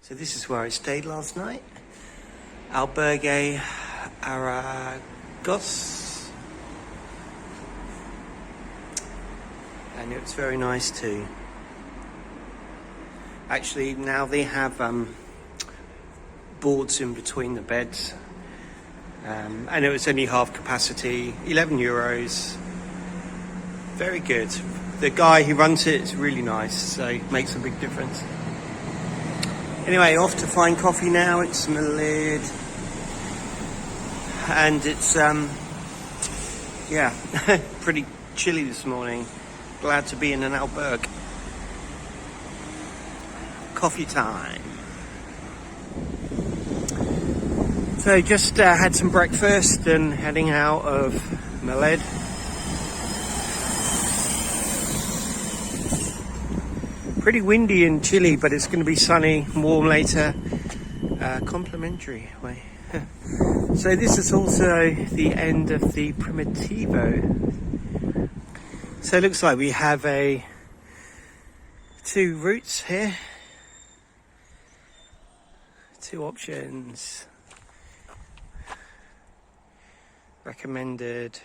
So this is where I stayed last night. Albergue Aragos. And it was very nice too. Actually, now they have boards in between the beds. And it was only half capacity, 11 euros. Very good. The guy who runs it is really nice, so it makes a big difference. Anyway, off to find coffee now. It's Melide. And it's, pretty chilly this morning. Glad to be in an albergue. Coffee time. So just had some breakfast and heading out of Melide. Pretty windy and chilly, but it's going to be sunny and warm later. Complimentary way. So this is also the end of the Primitivo. So it looks like we have two routes here. Two options. Recommended.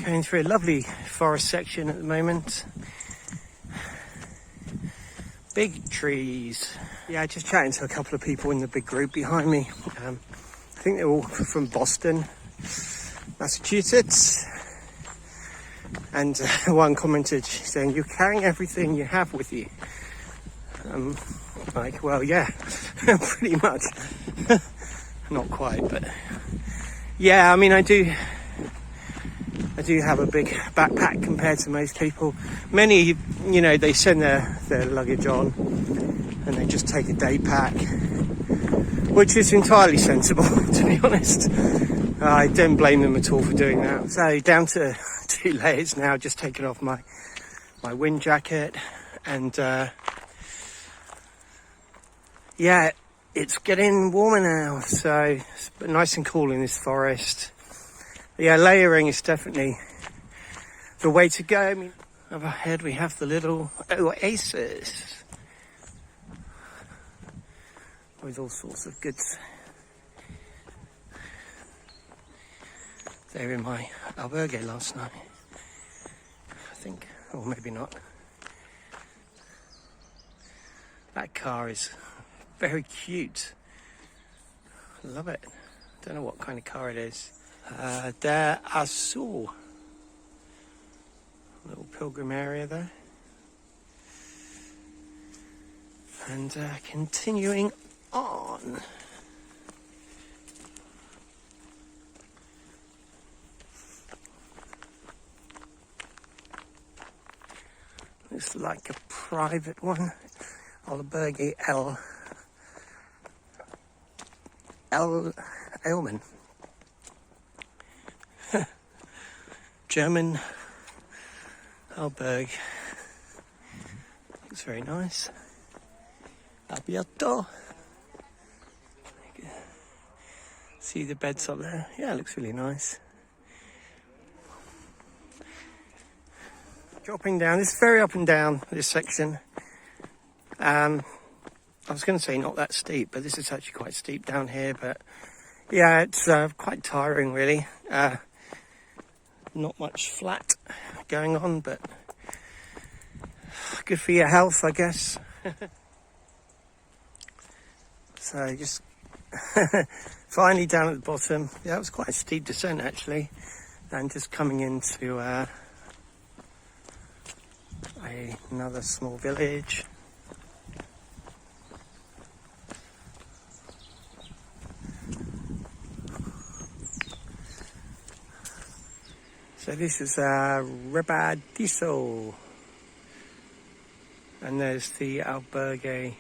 Going through a lovely forest section at the moment. Big trees. Yeah, just chatting to a couple of people in the big group behind me. I think they're all from Boston, Massachusetts. And one commented saying, "You're carrying everything you have with you." Like, well, yeah, pretty much. Not quite, but yeah, I mean, I do have a big backpack compared to most people. Many, they send their luggage on and they just take a day pack, which is entirely sensible, to be honest. I don't blame them at all for doing that. So down to 2 layers now, just taking off my wind jacket. And yeah, it's getting warmer now, so it's nice and cool in this forest. Yeah, layering is definitely the way to go. I mean, overhead we have the little oasis with all sorts of goods. They were in my albergue last night, I think, or maybe not. That car is very cute. I love it. Don't know what kind of car it is. Der Azul. Little pilgrim area there. And continuing on. Looks like a private one. Albergue Ailman. German albergue. Looks very nice. Abierto. See the beds up there? Yeah, it looks really nice. Dropping down. It's very up and down, this section. I was going to say not that steep, but this is actually quite steep down here. But yeah, it's quite tiring, really. Not much flat going on, but good for your health, I guess. So just finally down at the bottom. Yeah, it was quite a steep descent actually, and just coming into another small village. So this is Rebadiso, and there's the Albergue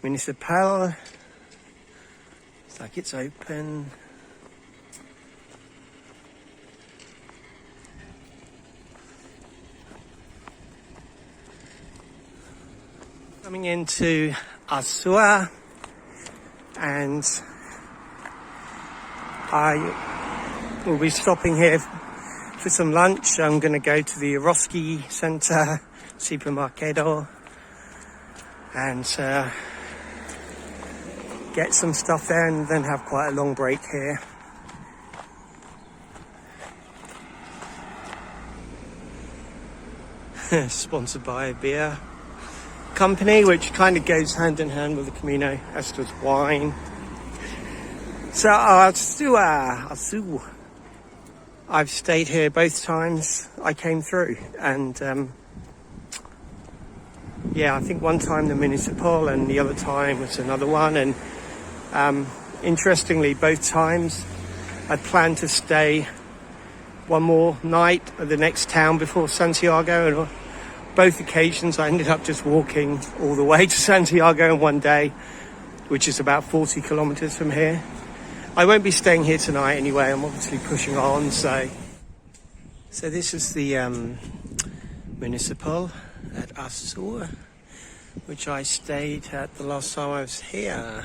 Municipal. It's like it's open. Coming into Azua, and I will be stopping here for some lunch. I'm going to go to the Roski Center Supermarketo and get some stuff there, and then have quite a long break here. Sponsored by a beer company, which kind of goes hand in hand with the Camino, as does wine. So I've stayed here both times I came through, and I think one time the municipal and the other time was another one, and interestingly both times I planned to stay one more night at the next town before Santiago, and on both occasions I ended up just walking all the way to Santiago in one day, which is about 40 kilometers from here. I won't be staying here tonight anyway. I'm obviously pushing on. So this is the municipal at Azua, which I stayed at the last time I was here.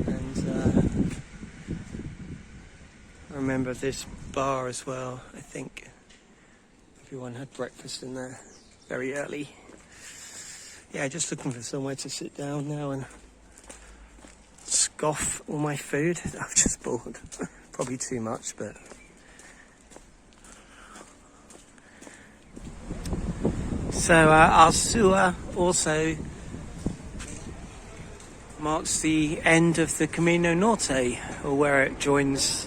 And I remember this bar as well. I think everyone had breakfast in there very early. Yeah, just looking for somewhere to sit down now and scoff all my food. I've just bought probably too much, but so Azua also marks the end of the Camino Norte, or where it joins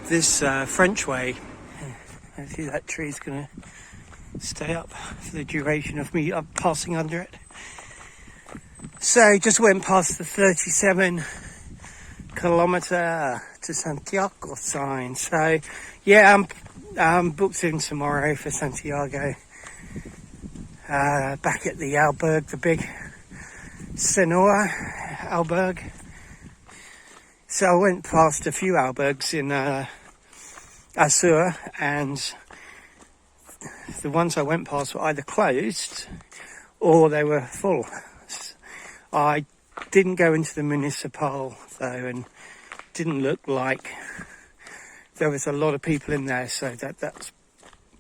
this French way. I see that tree's gonna stay up for the duration of me passing under it. So just went past the 37 kilometer to Santiago sign. So yeah, I'm booked in tomorrow for Santiago. Back at the albergue, the big Senora albergue. So I went past a few albergues in Azua, and the ones I went past were either closed or they were full. I didn't go into the municipal though, and didn't look like there was a lot of people in there, so that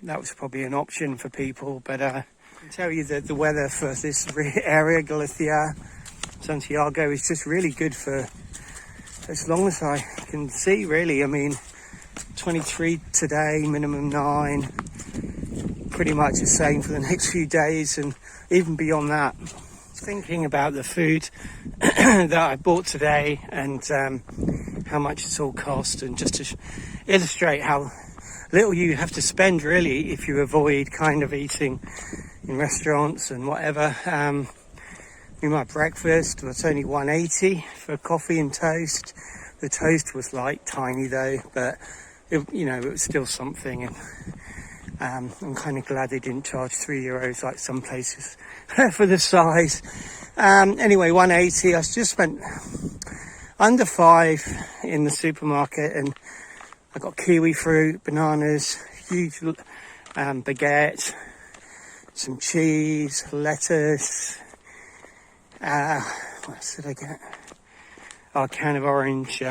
was probably an option for people. But I can tell you that the weather for this area, Galicia, Santiago, is just really good for as long as I can see, really. I mean, 23 today, minimum 9, pretty much the same for the next few days, and even beyond that. Thinking about the food that I bought today, and how much it's all cost, and just to illustrate how little you have to spend really if you avoid kind of eating in restaurants and whatever. My breakfast was only $1.80 for coffee and toast. The toast was like tiny though, but it was still something, and I'm kind of glad they didn't charge €3 like some places for the size. Anyway, $1.80. I just spent under $5 in the supermarket, and I got kiwi fruit, bananas, huge baguette, some cheese, lettuce. What else did I get? A can of orange,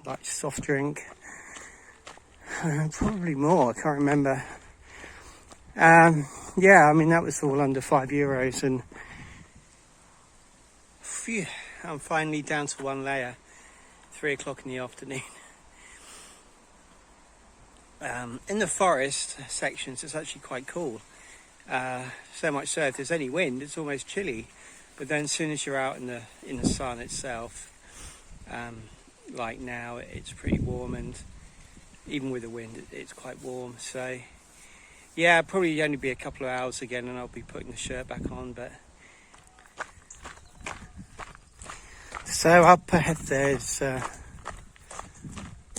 like soft drink. Probably more, I can't remember. That was all under €5, and phew, I'm finally down to one layer. 3 o'clock in the afternoon. In the forest sections, it's actually quite cool. So much so, if there's any wind, it's almost chilly. But then, as soon as you're out in the sun itself, like now, it's pretty warm, and even with the wind, it's quite warm. So, yeah, probably only be a couple of hours again, and I'll be putting the shirt back on. But so up ahead, there's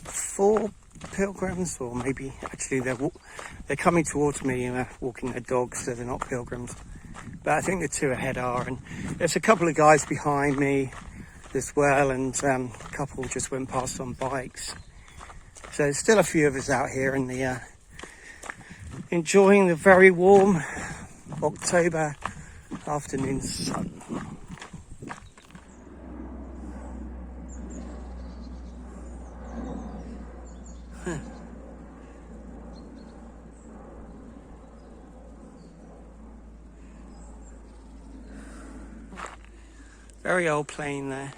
4 pilgrims, or maybe actually they're coming towards me and walking their dogs, so they're not pilgrims. But I think the 2 ahead are, and there's a couple of guys behind me as well, and a couple just went past on bikes. So there's still a few of us out here in the enjoying the very warm October afternoon sun. Very old plane there.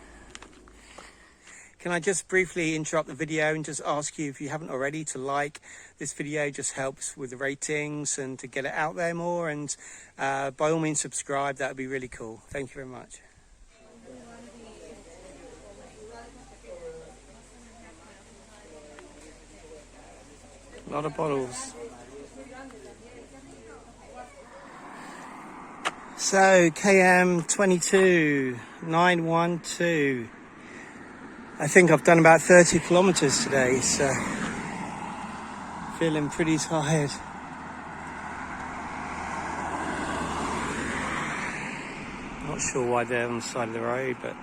Can I just briefly interrupt the video and just ask you, if you haven't already, to like this video. Just helps with the ratings and to get it out there more, and by all means subscribe. That would be really cool. Thank you very much. A lot of bottles. So KM 912. I think I've done about 30 kilometers today, so feeling pretty tired. Not sure why they're on the side of the road, but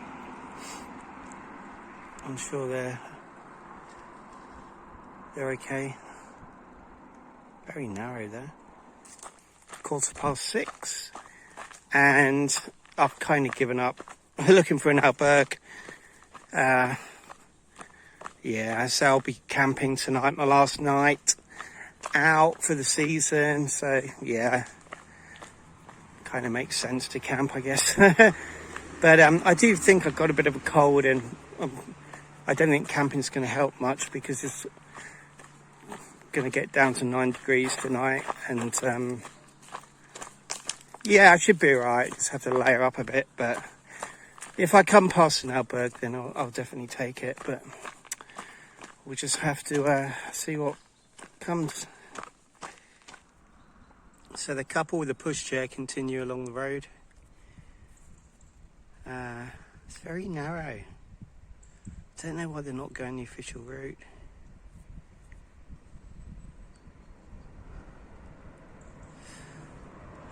I'm sure they're okay. Very narrow there. 6:15, and I've kind of given up looking for an albergue. Yeah, so I'll be camping tonight, my last night out for the season, so yeah, kind of makes sense to camp, I guess. But I do think I've got a bit of a cold, and I don't think camping's going to help much because it's going to get down to 9 degrees tonight, and yeah, I should be alright. Just have to layer up a bit, but if I come past an albergue, then I'll definitely take it, but we'll just have to see what comes. So the couple with the pushchair continue along the road. It's very narrow. Don't know why they're not going the official route.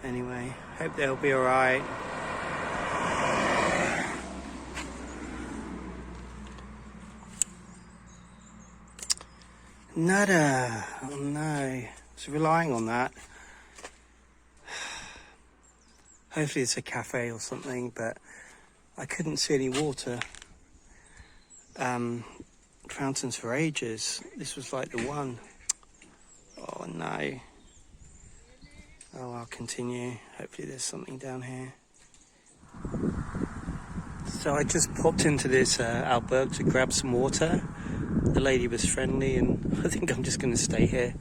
Anyway, hope they'll be alright. Nada. Oh no. I was relying on that. Hopefully it's a cafe or something, but I couldn't see any water. Fountains for ages. This was like the one. Oh no. Oh, I'll continue. Hopefully there's something down here. So I just popped into this albergue to grab some water. The lady was friendly, and I think I'm just going to stay here.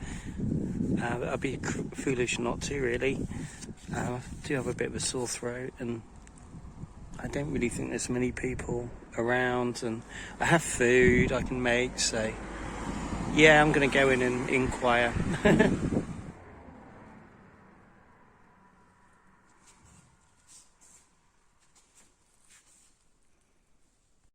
I'd be foolish not to, really. I do have a bit of a sore throat, and I don't really think there's many people around, and I have food I can make, so yeah, I'm going to go in and inquire.